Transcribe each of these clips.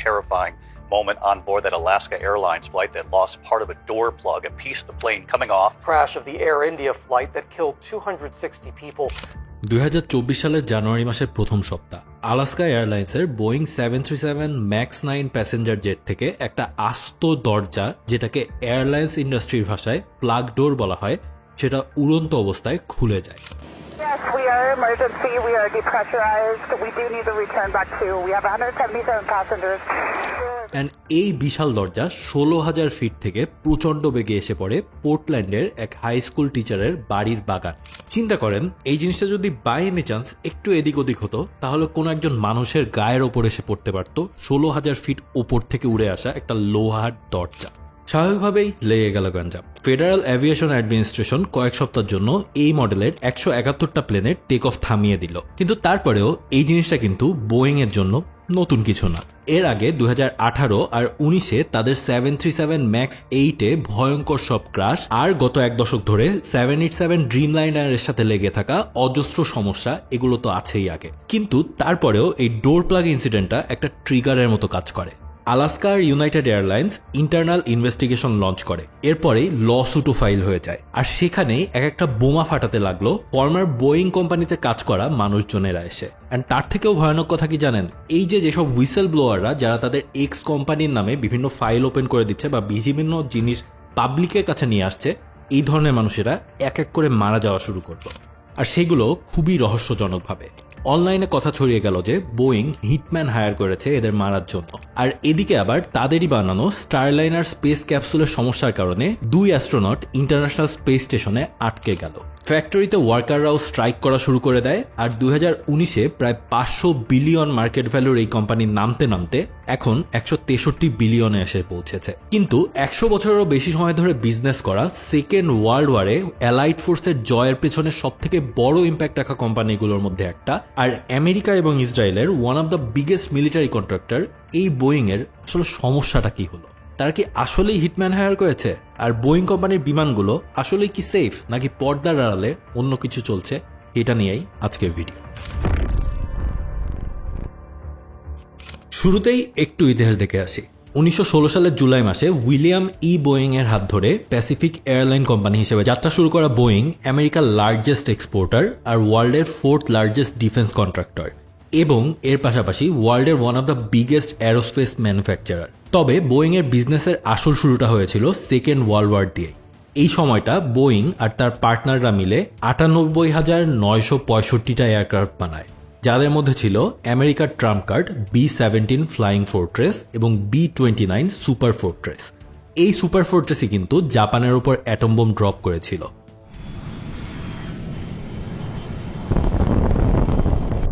terrifying moment on board that Alaska Airlines flight that lost part of a door plug, a piece of the plane coming off. Crash of the Air India flight that killed 260 people. 2024 সালের জানুয়ারি মাসের প্রথম সপ্তাহ Alaska এয়ারলাইন্সের Boeing 737 max 9 passenger jet থেকে একটা আস্ত দরজা, যেটাকে এয়ারলাইন্স ইন্ডাস্ট্রির ভাষায় প্লাগ ডোর বলা হয়, সেটা উড়ন্ত অবস্থায় খুলে যায়। Yes, we are emergency. We are depressurized. We do need to return back to. We have 177 passengers. And এই বিশাল দরজা 16,000 ফিট থেকে প্রচণ্ড বেগে এসে পড়ে পোর্টল্যান্ডের এক হাই স্কুল টিচারের বাড়ির বাগান। চিন্তা করেন, এই জিনিসটা যদি বাই এনি চান্স একটু এদিক ওদিক হতো, তাহলে কোনো একজন মানুষের গায়ের ওপর এসে পড়তে পারত 16,000 ফিট ওপর থেকে উড়ে আসা একটা লোহার দরজা। স্বাভাবিকভাবেই লেগে গেল গঞ্জাম। ফেডারেল এভিয়েশন অ্যাডমিনিস্ট্রেশন কয়েক সপ্তাহের জন্য এই মডেলের 171টা প্লেনের টেক অফ থামিয়ে দিল। কিন্তু তারপরেও এই জিনিসটা কিন্তু বোয়িং এর জন্য নতুন কিছু না। এর আগে 2018 আর 19-এ তাদের 737 ম্যাক্স 8-এ ভয়ঙ্কর সব ক্রাশ, আর গত এক দশক ধরে 787 ড্রিমলাইনারের সাথে লেগে থাকা অজস্র সমস্যা, এগুলো তো আছেই আগে। কিন্তু তারপরেও এই ডোর প্লাগ ইনসিডেন্টটা একটা ট্রিগারের মতো কাজ করে। আলাস্কা আর United Airlines internal investigation launch করে, এরপরেই লসুটও ফাইল হয়ে যায়। আর সেখানেই একটা বোমা ফাটাতে লাগলো ফর্মার বোয়িং কোম্পানিতে কাজ করা মানুষজনেরা এসে। অ্যান্ড তার থেকেও ভয়ানক কথা কি জানেন, এই যেসব হুইসেল ব্লোয়াররা যারা তাদের এক্স কোম্পানির নামে বিভিন্ন ফাইল ওপেন করে দিচ্ছে বা বিভিন্ন জিনিস পাবলিকের কাছে নিয়ে আসছে, এই ধরনের মানুষেরা এক এক করে মারা যাওয়া শুরু করলো। আর সেগুলো খুবই রহস্যজনকভাবে। অনলাইনে কথা ছড়িয়ে গেল যে বোয়িং হিটম্যান হায়ার করেছে এদের মারার জন্য। আর এদিকে আবার তাদেরই বানানো স্টারলাইনার স্পেস ক্যাপসুলের সমস্যার কারণে 2 অ্যাস্ট্রোনট ইন্টারন্যাশনাল স্পেস স্টেশনে আটকে গেল। ফ্যাক্টরিতে ওয়ার্কাররাও স্ট্রাইক করা শুরু করে দেয়। আর 2019-এ প্রায় 500 বিলিয়ন মার্কেট ভ্যালুর এই কোম্পানি নামতে নামতে এখন 163 বিলিয়নে এসে পৌঁছেছে। কিন্তু 100 বছরেরও বেশি সময় ধরে বিজনেস করা, সেকেন্ড ওয়ার্ল্ড ওয়ারে অ্যালাইড ফোর্সের জয়ের পেছনে সবথেকে বড় ইম্প্যাক্ট রাখা কোম্পানিগুলোর মধ্যে একটা, আর আমেরিকা এবং ইসরায়েলের one of the biggest military contractor, এই বোয়িং এর আসলে সমস্যাটা কি হলো? তারা কি আসলেই হিটম্যান হায়ার করেছে? আর বোয়িং কোম্পানির বিমানগুলো আসলেই কি সেফ, নাকি পর্দার আড়ালে অন্য কিছু চলছে? এটা নিয়েই আজকের ভিডিও। শুরুতেই একটু ইতিহাস দেখে আসি। 1916 সালের জুলাই মাসে উইলিয়াম ই বোয়িং এর হাত ধরে প্যাসিফিক এয়ারলাইন কোম্পানি হিসেবে যাত্রা শুরু করা বোয়িং আমেরিকার লার্জেস্ট এক্সপোর্টার আর ওয়ার্ল্ডের 4th লার্জেস্ট ডিফেন্স কন্ট্রাক্টর, এবং এর পাশাপাশি ওয়ার্ল্ডের one of the biggest aerospace manufacturer. তবে বোয়িং এর বিজনেসের আসল শুরুটা হয়েছিল সেকেন্ড ওয়ার্ল্ড ওয়ার দিয়ে। এই সময়টা বোয়িং আর তার পার্টনাররা মিলে 98,965টা এয়ারক্রাফট বানায়, যাদের মধ্যে ছিল আমেরিকার Trump card B-17 flying fortress এবং B-29 সুপার ফোর্ট্রেস। এই সুপার ফোর্ট্রেসই কিন্তু জাপানের উপর অ্যাটম বোম ড্রপ করেছিল।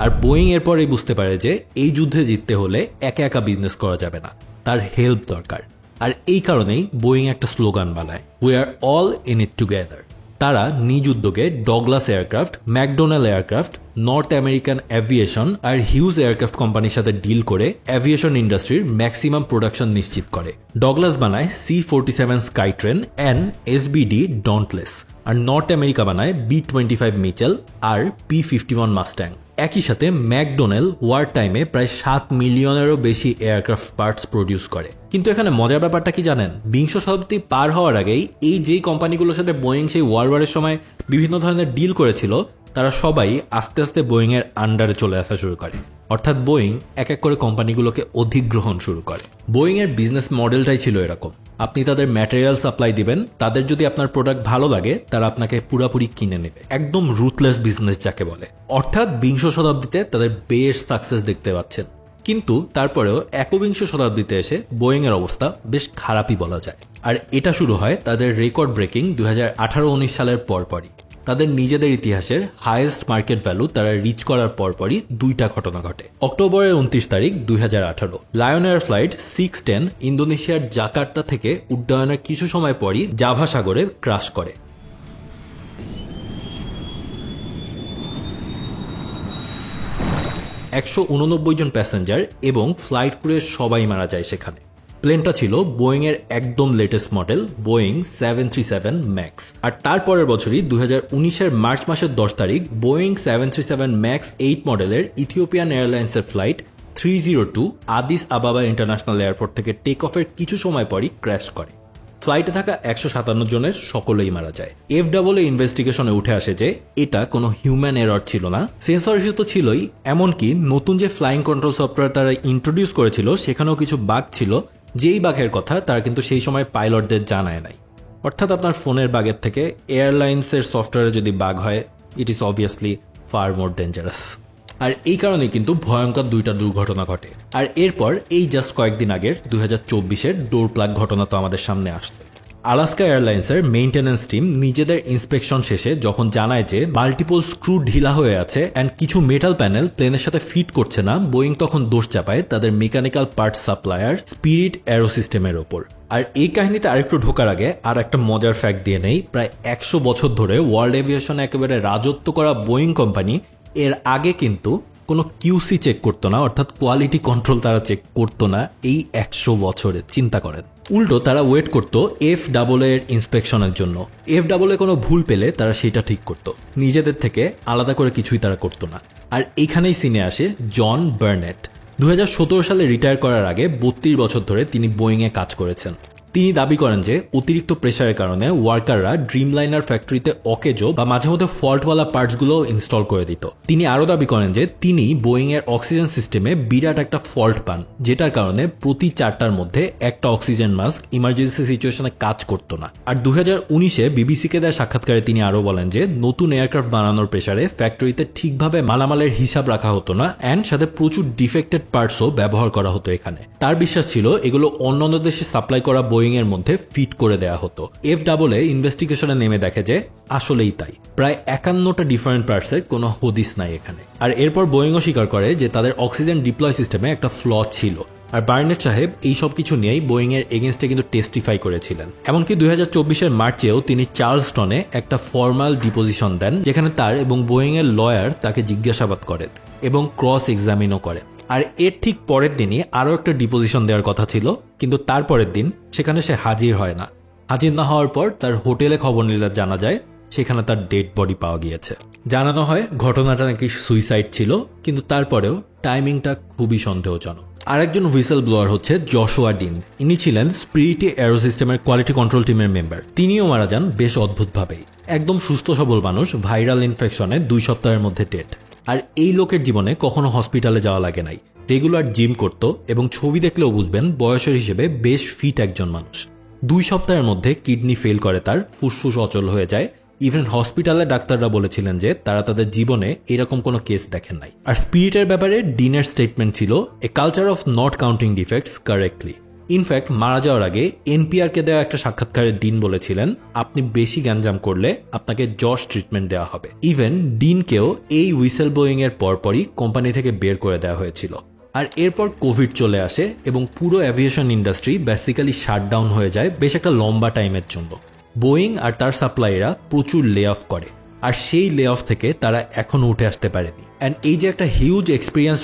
আর বোয়িং এরপরেই বুঝতে পারে যে এই যুদ্ধে জিততে হলে একা একা বিজনেস করা যাবে না, তার হেল্প দরকার। আর এই কারণেই বোয়িং একটা স্লোগান বানায়, we are all in it together. তারা নিজ উদ্যোগে Douglas aircraft, McDonald aircraft, North American aviation আর হিউজ এয়ারক্রাফট কোম্পানির সাথে ডিল করে এভিয়েশন ইন্ডাস্ট্রির ম্যাক্সিমাম প্রোডাকশন নিশ্চিত করে। ডগলাস বানায় C-47 Skytrain and SBD Dauntless, আর নর্থ আমেরিকা বানায় B-25 মিচেল আর P-51 মাস্ট্যাং। একই সাথে ম্যাকডোনাল্ড ওয়ার টাইমে প্রায় 7 মিলিয়নেরও বেশি এয়ারক্রাফট পার্টস প্রডিউস করে। কিন্তু এখানে মজার ব্যাপারটা কি জানেন, বিংশ শতাব্দী পার হওয়ার আগেই এই যেই কোম্পানিগুলোর সাথে বোয়িং সেই ওয়ার্ল্ড ওয়ারের সময় বিভিন্ন ধরনের ডিল করেছিল, তারা সবাই আস্তে আস্তে বোয়িং এর আন্ডারে চলে আসা শুরু করে। অর্থাৎ বোয়িং এক এক করে কোম্পানিগুলোকে অধিগ্রহণ শুরু করে। বোয়িং এর বিজনেস মডেলটাই ছিল এরকম, আপনি তাদের ম্যাটেরিয়াল সাপ্লাই দিবেন, তাদের যদি আপনার প্রোডাক্ট ভালো লাগে তারা আপনাকে পুরোপুরি কিনে নেবে। একদম রুথলেস বিজনেস যাকে বলে। অর্থাৎ বিংশ শতাব্দীতে তাদের বেশ সাকসেস দেখতে পাচ্ছেন। কিন্তু তারপরেও একবিংশ শতাব্দীতে এসে বোয়িং এর অবস্থা বেশ খারাপই বলা যায়। আর এটা শুরু হয় তাদের রেকর্ড ব্রেকিং 2018-19 সালের পরপরই। তাদের নিজেদের ইতিহাসের হাইয়েস্ট মার্কেট ভ্যালু তারা রিচ করার পরপরই দুইটা ঘটনা ঘটে। অক্টোবরের 29 তারিখ 2018 লায়ন এয়ার ফ্লাইট 610 ইন্দোনেশিয়ার জাকার্তা থেকে উড্ডয়নের কিছু সময় পরই জাভা সাগরে ক্রাশ করে। 189 জন প্যাসেঞ্জার এবং ফ্লাইট ক্রুয়ের সবাই মারা যায় সেখানে। প্লেনটা ছিল বোয়িং এর একদম লেটেস্ট মডেল বোয়িং 737 ম্যাক্স। আর তারপরের বছরই 2019-এর মার্চ মাসের 10 তারিখ বোয়িং 737 ম্যাক্স 8 মডেলের ইথিওপিয়ান এয়ারলাইন্সের ফ্লাইট 302 আদিস আবাবা ইন্টারন্যাশনাল এয়ারপোর্ট থেকে টেক অফের কিছু সময় পরই ক্র্যাশ করে। ফ্লাইটে থাকা 157 জনের সকলেই মারা যায়। FAA ইনভেস্টিগেশনে উঠে আসে যে এটা কোনো হিউম্যান এরর ছিল না, সেন্সর ইস্যু তো ছিলই, এমনকি নতুন যে ফ্লাইং কন্ট্রোল সফটওয়্যার তারা ইন্ট্রোডিউস করেছিল সেখানেও কিছু বাগ ছিল, যেই বাগের কথা তারা কিন্তু সেই সময় পাইলটদের জানায় নাই। অর্থাৎ আপনার ফোনের বাগের থেকে এয়ারলাইন্সের সফটওয়্যারে যদি বাগ হয়, it is obviously far more dangerous. আর এই কারণে কিন্তু ভয়ঙ্কর দুইটা দুর্ঘটনা ঘটে। আর এরপর এই জাস্ট কয়েকদিন আগের 2024-এর ডোর প্লাগ ঘটনা তো আমাদের সামনে আসতো। আলাস্কা এয়ারলাইন্সের মেইনটেন্যান্স টিম নিজেদের ইন্সপেকশন শেষে যখন জানায় যে মাল্টিপল স্ক্রু ঢিলা হয়ে আছে অ্যান্ড কিছু মেটাল প্যানেল প্লেনের সাথে ফিট করছে না, বোয়িং তখন দোষ চাপায় তাদের মেকানিক্যাল পার্টস সাপ্লায়ার স্পিরিট অ্যারোসিস্টেমের ওপর। আর এই কাহিনীতে আরেকটু ঢোকার আগে আর একটা মজার ফ্যাক্ট দিয়ে নেই, প্রায় 100 বছর ধরে ওয়ার্ল্ড এভিয়েশনে একেবারে রাজত্ব করা বোয়িং কোম্পানি এর আগে কিন্তু কোনো কিউসি চেক করতো না, অর্থাৎ কোয়ালিটি কন্ট্রোল তারা চেক করতো না এই 100 বছরে। চিন্তা করেন। উল্টো তারা ওয়েট করতো FAA এর ইন্সপেকশনের জন্য। FAA কোনো ভুল পেলে তারা সেটা ঠিক করতো, নিজেদের থেকে আলাদা করে কিছুই তারা করতো না। আর এইখানেই সিনে আসে জন বার্নেট। 2017 সালে রিটায়ার করার আগে 32 বছর ধরে তিনি বোয়িংয়ে কাজ করেছেন। তিনি দাবি করেন যে অতিরিক্ত প্রেসারের কারণে ওয়ার্কাররা ড্রিমলাইনার ফ্যাক্টরিতে অকেজো বা মাঝে মধ্যে ফল্টওয়ালা পার্টসগুলো ইনস্টল করে দিত। তিনি আরও দাবি করেন যে তিনি বোয়িং এর অক্সিজেন সিস্টেমে বিরাট একটা ফল্ট পান, যেটার কারণে প্রতি 4টার মধ্যে একটা অক্সিজেন মাস্ক ইমার্জেন্সি সিচুয়েশনে কাজ করতো না। আর 2019-এ বিবিসিকে দেওয়া সাক্ষাৎকারে তিনি আরও বলেন যে নতুন এয়ারক্রাফট বানানোর প্রেসারে ফ্যাক্টরিতে ঠিকভাবে মালামালের হিসাব রাখা হতো না অ্যান্ড সাথে প্রচুর ডিফেক্টেড পার্টসও ব্যবহার করা হতো এখানে। তার বিশ্বাস ছিল এগুলো অন্যান্য দেশে সাপ্লাই করা বোয়িং এর মধ্যে ফিট করে দেয়া হতো। FAA ইনভেস্টিগেশনে নেমে দেখে যে আসলেই তাই, প্রায় 51টা ডিফারেন্ট পার্টসের কোনো হদিস নাই এখানে। আর এরপর বোয়িংও স্বীকার করে যে তাদের অক্সিজেন ডিপ্লয় সিস্টেমে একটা ফ্ল ছিল। আর বার্নেট সাহেব এই সব কিছু নিয়েই বোয়িং এর এগেইনস্টে কিন্তু টেস্টিফাই করেছিলেন। এমনকি 2024-এর মার্চেও তিনি চার্লসটনে একটা ফর্মাল ডিপোজিশন দেন, যেখানে তার এবং বোয়িং এর লয়ার তাকে জিজ্ঞাসাবাদ করেন এবং ক্রস এক্সামিনও করেন। আর এর ঠিক পরের দিনই আরও একটা ডিপোজিশন দেওয়ার কথা ছিল, কিন্তু তারপরের দিন সেখানে সে হাজির হয় না। হাজির না হওয়ার পর তার হোটেলে খবর নিলে জানা যায় সেখানে তার ডেড বডি পাওয়া গিয়েছে। জানানো হয় ঘটনাটা নাকি সুইসাইড ছিল, কিন্তু তারপরেও টাইমিংটা খুবই সন্দেহজনক। আরেকজন হুইসেল ব্লোয়ার হচ্ছে জশুয়া ডিন। ইনি ছিলেন স্পিরিট অ্যারোসিস্টেমের কোয়ালিটি কন্ট্রোল টিমের মেম্বার। তিনিও মারা যান বেশ অদ্ভুতভাবেই। একদম সুস্থ সবল মানুষ, ভাইরাল ইনফেকশনে 2 সপ্তাহের মধ্যে ডেড। আর এই লোকের জীবনে কখনো হসপিটালে যাওয়া লাগে নাই, রেগুলার জিম করত এবং ছবি দেখলেও বুঝবেন বয়সের হিসেবে বেশ ফিট একজন মানুষ। 2 সপ্তাহের মধ্যে কিডনি ফেল করে, তার ফুসফুস অচল হয়ে যায়। ইভেন হসপিটালে ডাক্তাররা বলেছিলেন যে তারা তাদের জীবনে এরকম কোনো কেস দেখেন নাই। আর স্পিরিটের ব্যাপারে ডিনের স্টেটমেন্ট ছিল a culture of not counting defects correctly. In fact মারা যাওয়ার আগে NPR-কে দেওয়া একটা সাক্ষাৎকারে ডিন বলেছিলেন আপনি বেশি গ্যাঞ্জাম করলে আপনাকে জশ ট্রিটমেন্ট দেওয়া হবে। ইভেন ডিনকেও এই হুইসেল ব্লোয়িং এর পরপরই কোম্পানি থেকে বের করে দেওয়া হয়েছিল। আর এরপর কোভিড চলে আসে এবং পুরো এভিয়েশন ইন্ডাস্ট্রি বেসিক্যালি শাটডাউন হয়ে যায় বেশ একটা লম্বা টাইমের জন্য। বোয়িং আর তার সাপ্লাইরা প্রচুর লে অফ করে, আর সেই লে অফ থেকে তারা এখনো উঠে আসতে পারেনি। অ্যান্ড এই যে একটা হিউজ এক্সপিরিয়েন্স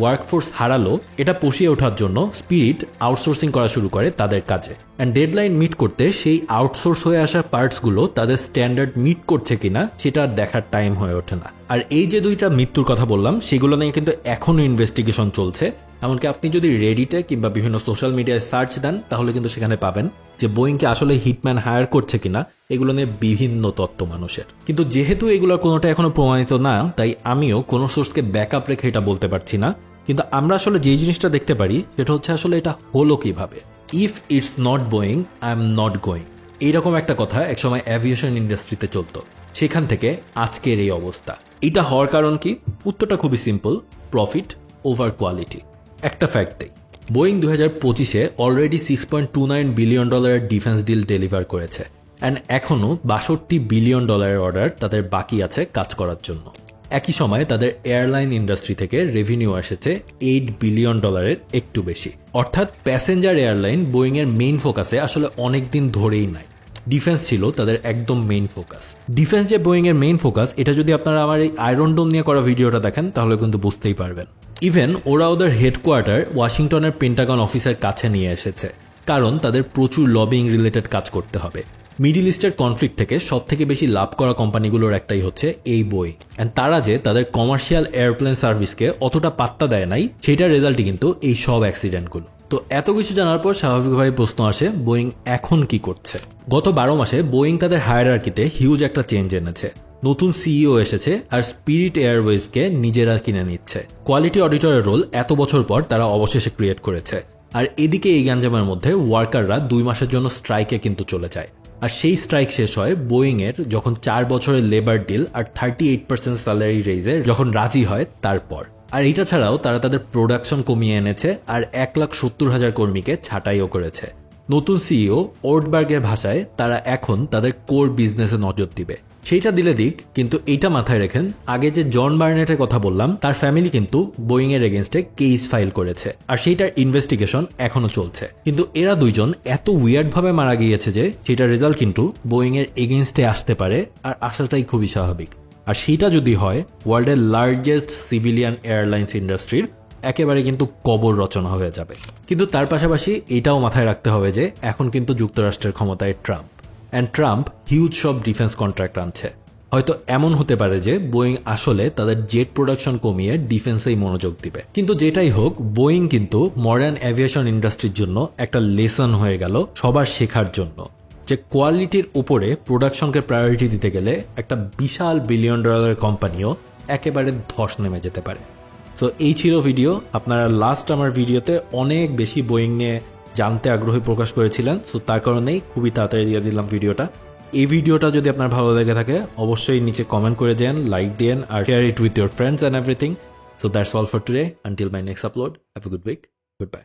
ওয়ার্কফোর্স হারালো, এটা পুষিয়ে ওঠার জন্য স্পিরিট আউটসোর্সিং করা শুরু করে তাদের কাজে। অ্যান্ড ডেডলাইন মিট করতে সেই আউটসোর্স হয়ে আসা পার্টসগুলো তাদের স্ট্যান্ডার্ড মিট করছে কিনা সেটা দেখার টাইম হয়ে ওঠে না। আর এই যে 2টা মৃত্যুর কথা বললাম সেগুলো নিয়ে কিন্তু এখনো ইনভেস্টিগেশন চলছে। এমনকি আপনি যদি রেডিটে কিংবা বিভিন্ন সোশ্যাল মিডিয়ায় সার্চ দেন তাহলে কিন্তু সেখানে পাবেন যে বোয়িংকে আসলে হিটম্যান হায়ার করছে কিনা এগুলো নিয়ে বিভিন্ন তত্ত্ব মানুষের। কিন্তু যেহেতু এগুলোর কোনোটা এখনো প্রমাণিত না, তাই আমিও কোনো সোর্সকে ব্যাকআপ রেখে এটা বলতে পারছি না। কিন্তু আমরা আসলে যেই জিনিসটা দেখতে পারি সেটা হচ্ছে আসলে এটা হলো কিভাবে। If it's not Boeing I am not going, এইরকম একটা কথা একসময় অ্যাভিয়েশন ইন্ডাস্ট্রিতে চলতো। সেখান থেকে আজকের এই অবস্থা। এটা হওয়ার কারণ কি? উত্তরটা খুবই সিম্পল, প্রফিট ওভার কোয়ালিটি। একটা ফ্যাক্ট দেই, বোয়িং 2025-এ already $6.29 billion defence deal deliver করেছে, অ্যান্ড এখনও $62 বিলিয়ন অর্ডার তাদের বাকি আছে কাজ করার জন্য। একই সময়ে তাদের এয়ারলাইন ইন্ডাস্ট্রি থেকে রেভিনিউ এসেছে $8 বিলিয়ন একটু বেশি। অর্থাৎ প্যাসেঞ্জার এয়ারলাইন বোয়িং এর মেইন ফোকাসে আসলে অনেক দিন ধরেই নাই। ডিফেন্স ছিল তাদের একদম মেইন ফোকাস। ডিফেন্স যে বোয়িং এর মেইন ফোকাস, এটা যদি আপনারা আমার এই আয়রন ডোম নিয়ে করা ভিডিওটা দেখেন তাহলে কিন্তু বুঝতেই পারবেন। ইভেন ওরা ওদের হেডকোয়ার্টার ওয়াশিংটনের পেন্টাগন অফিসের কাছে নিয়ে এসেছে, কারণ তাদের প্রচুর লবিং রিলেটেড কাজ করতে হবে। মিডল ইস্টের কনফ্লিক্ট থেকে সব থেকে বেশি লাভ করা কোম্পানিগুলোর একটাই হচ্ছে এই বোয়িং। অ্যান্ড তারা যে তাদের কমার্শিয়াল এয়ারপ্লেন সার্ভিসকে অতটা পাত্তা দেয় নাই, সেটার রেজাল্টই কিন্তু এই সব অ্যাক্সিডেন্টগুলো। তো এত কিছু জানার পর স্বাভাবিকভাবে প্রশ্ন আসে, বোয়িং এখন কি করছে? গত 12 মাসে বোয়িং তাদের হায়ারার্কিতে হিউজ একটা চেঞ্জ এনেছে। নতুন সিইও এসেছে আর স্পিরিট এয়ারওয়েজকে নিজেরা কিনে নিচ্ছে। কোয়ালিটি অডিটরের রোল এত বছর পর তারা অবশেষে ক্রিয়েট করেছে। আর এদিকে এই গ্যাঞ্জামের মধ্যে ওয়ার্কাররা 2 মাসের জন্য স্ট্রাইকে কিন্তু চলে যায়। আর সেই স্ট্রাইক শেষ হয় বোয়িং এর যখন 4 বছরের লেবার ডিল আর 38% স্যালারি রেইজে যখন রাজি হয় তারপর। আর এটা ছাড়াও তারা তাদের প্রোডাকশন কমিয়ে এনেছে আর 1,70,000 কর্মীকে ছাঁটাইও করেছে। নতুন সিইও ওর্টবার্গের ভাষায় তারা এখন তাদের কোর বিজনেসে নজর দিবে। সেইটা দিলে দিক, কিন্তু এইটা মাথায় রেখেন, আগে যে জন বার্নেটের কথা বললাম তার ফ্যামিলি কিন্তু বোয়িং এর এগেইনস্টে কেস ফাইল করেছে আর সেইটার ইনভেস্টিগেশন এখনো চলছে। কিন্তু এরা দুইজন এত উইয়ার্ড ভাবে মারা গিয়েছে যে সেটার রেজাল্ট কিন্তু বোয়িং এর এগেইনস্টে আসতে পারে, আর আসাটাই খুবই স্বাভাবিক। আর সেটা যদি হয়, ওয়ার্ল্ডের লার্জেস্ট সিভিলিয়ান এয়ারলাইন্স ইন্ডাস্ট্রির একেবারে কিন্তু কবর রচনা হয়ে যাবে। কিন্তু তার পাশাপাশি এটাও মাথায় রাখতে হবে যে এখন কিন্তু যুক্তরাষ্ট্রের ক্ষমতায় ট্রাম্প, অ্যান্ড ট্রাম্প হিউজ সব ডিফেন্স কন্ট্রাক্ট আনছে। হয়তো এমন হতে পারে যে বোয়িং আসলে তাদের জেট প্রোডাকশন কমিয়ে ডিফেন্সেই মনোযোগ দিবে। কিন্তু যেটাই হোক, বোয়িং কিন্তু মডার্ন এভিয়েশন ইন্ডাস্ট্রির জন্য একটা লেসন হয়ে গেল সবার শেখার জন্য, যে কোয়ালিটির উপরে প্রোডাকশনকে প্রায়োরিটি দিতে গেলে একটা বিশাল $1 বিলিয়ন কোম্পানিও একেবারে ধস নেমে যেতে পারে। সো এই ছিল ভিডিও। আপনারা লাস্ট আমার ভিডিওতে অনেক বেশি বোয়িং নিয়ে জানতে আগ্রহী প্রকাশ করেছিলেন, সো তার কারণেই খুবই তাড়াতাড়ি দিয়ে দিলাম ভিডিওটা। এই ভিডিওটা যদি আপনার ভালো লেগে থাকে অবশ্যই নিচে কমেন্ট করে দেন, লাইক দেন আর share it with your friends and everything. So that's all for today. Until my next upload, have a good week, good bye.